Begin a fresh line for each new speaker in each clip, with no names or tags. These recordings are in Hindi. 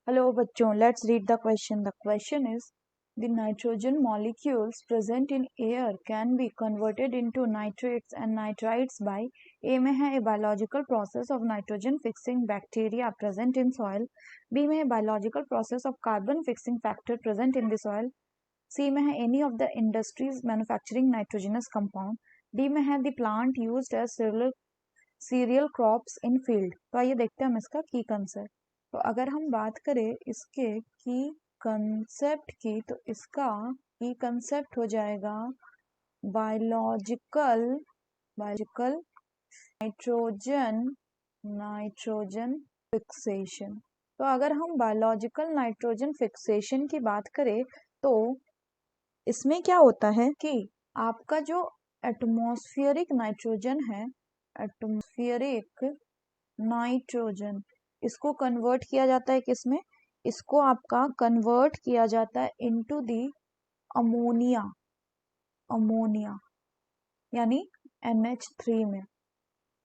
Hello बच्चों, let's read the question. The question is, the nitrogen molecules present in air can be converted into nitrates and nitrites by A में है a biological process of nitrogen fixing bacteria present in soil, B में है biological process of carbon fixing factor present in the soil, C में है any of the industries manufacturing nitrogenous compound, D में है the plant used as cereal crops in field. तो आइए देखते हैं हम इसका की कंसेप्ट. तो अगर हम बात करें इसके की कंसेप्ट की, तो इसका की कंसेप्ट हो जाएगा बायोलॉजिकल नाइट्रोजन फिक्सेशन. तो अगर हम बायोलॉजिकल नाइट्रोजन फिक्सेशन की बात करें तो इसमें क्या होता है कि आपका जो एटमॉस्फेरिक नाइट्रोजन है, एटमॉस्फेरिक नाइट्रोजन, इसको कन्वर्ट किया जाता है किसमें? इसको आपका कन्वर्ट किया जाता है इनटू दी अमोनिया यानी NH3 में.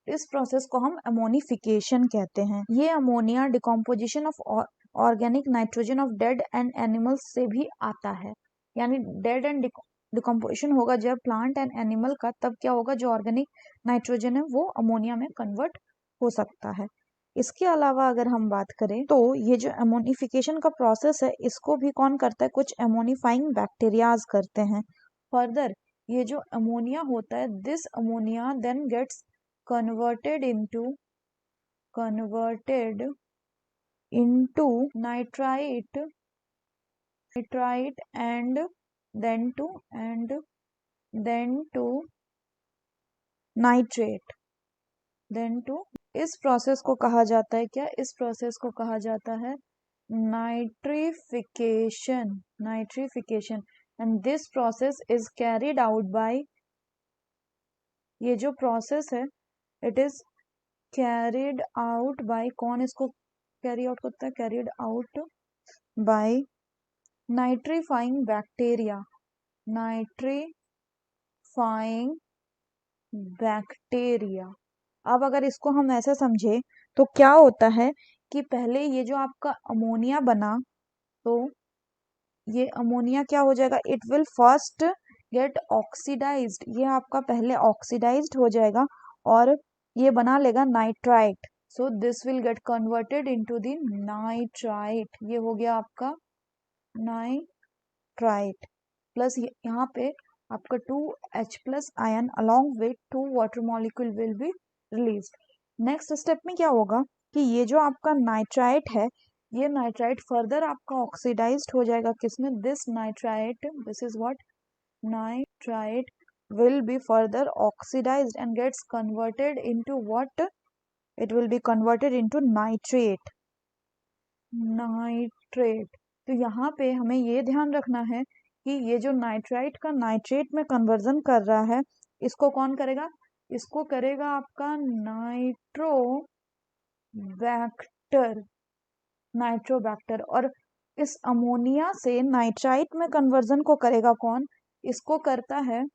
इस प्रोसेस को हम अमोनिफिकेशन कहते हैं. ये ammonia decomposition of organic nitrogen of dead and animals से भी आता है. यानी डेड एंड डिकम्पोजिशन होगा जब प्लांट एंड एनिमल का, तब क्या होगा, जो ऑर्गेनिक नाइट्रोजन है वो अमोनिया में कन्वर्ट हो सकता है. इसके अलावा अगर हम बात करें तो ये जो अमोनिफिकेशन का प्रोसेस है, इसको भी कौन करता है? कुछ अमोनिफाइंग बैक्टीरियाज करते हैं. फर्दर ये जो अमोनिया होता है, this ammonia then gets converted into nitrite and then to nitrate, then to. इस प्रोसेस को कहा जाता है क्या? इस प्रोसेस को कहा जाता है nitrification and this process is carried out by, ये जो प्रोसेस है it is carried out by, कौन इसको कैरी आउट करता है? Carried out by nitrifying bacteria. अब अगर इसको हम ऐसे समझे तो क्या होता है कि पहले ये जो आपका अमोनिया बना, तो ये अमोनिया क्या हो जाएगा? It will first get oxidised. ये आपका पहले ऑक्सीडाइज्ड हो जाएगा और ये बना लेगा nitrite. So this will get converted into the nitrite. ये हो गया आपका नाइट्राइट. प्लस यहाँ पे आपका 2H+ ion along with 2 water molecule will be released. Next step में क्या होगा कि ये जो आपका नाइट्राइट है, ये नाइट्राइट फर्दर आपका ऑक्सीडाइज्ड हो जाएगा किसमें? This nitrite, this is what, nitrite will be further oxidized and gets converted into what? It will be converted into nitrate. तो यहाँ पे हमें ये ध्यान रखना है कि ये जो नाइट्राइट का नाइट्रेट में कन्वर्जन कर रहा है, इसको कौन करेगा? इसको करेगा आपका नाइट्रोबैक्टर. और इस अमोनिया से नाइट्राइट में कन्वर्जन को करेगा कौन? इसको करता है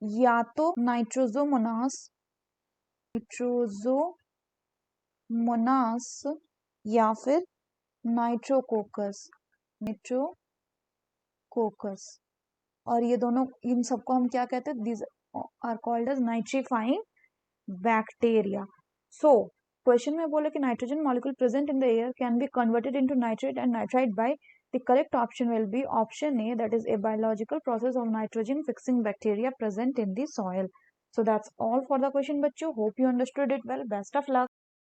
या तो नाइट्रोजोमोनास या फिर नाइट्रोकोकस. और ये दोनों, इन सबको हम क्या कहते हैं? These are called as nitrifying bacteria. So question में बोले कि nitrogen molecule present in the air can be converted into nitrate and nitrite by, the correct option will be option A, that is a biological process of nitrogen fixing bacteria present in the soil. So that's all for the question, bachcho. Hope you understood it well. Best of luck.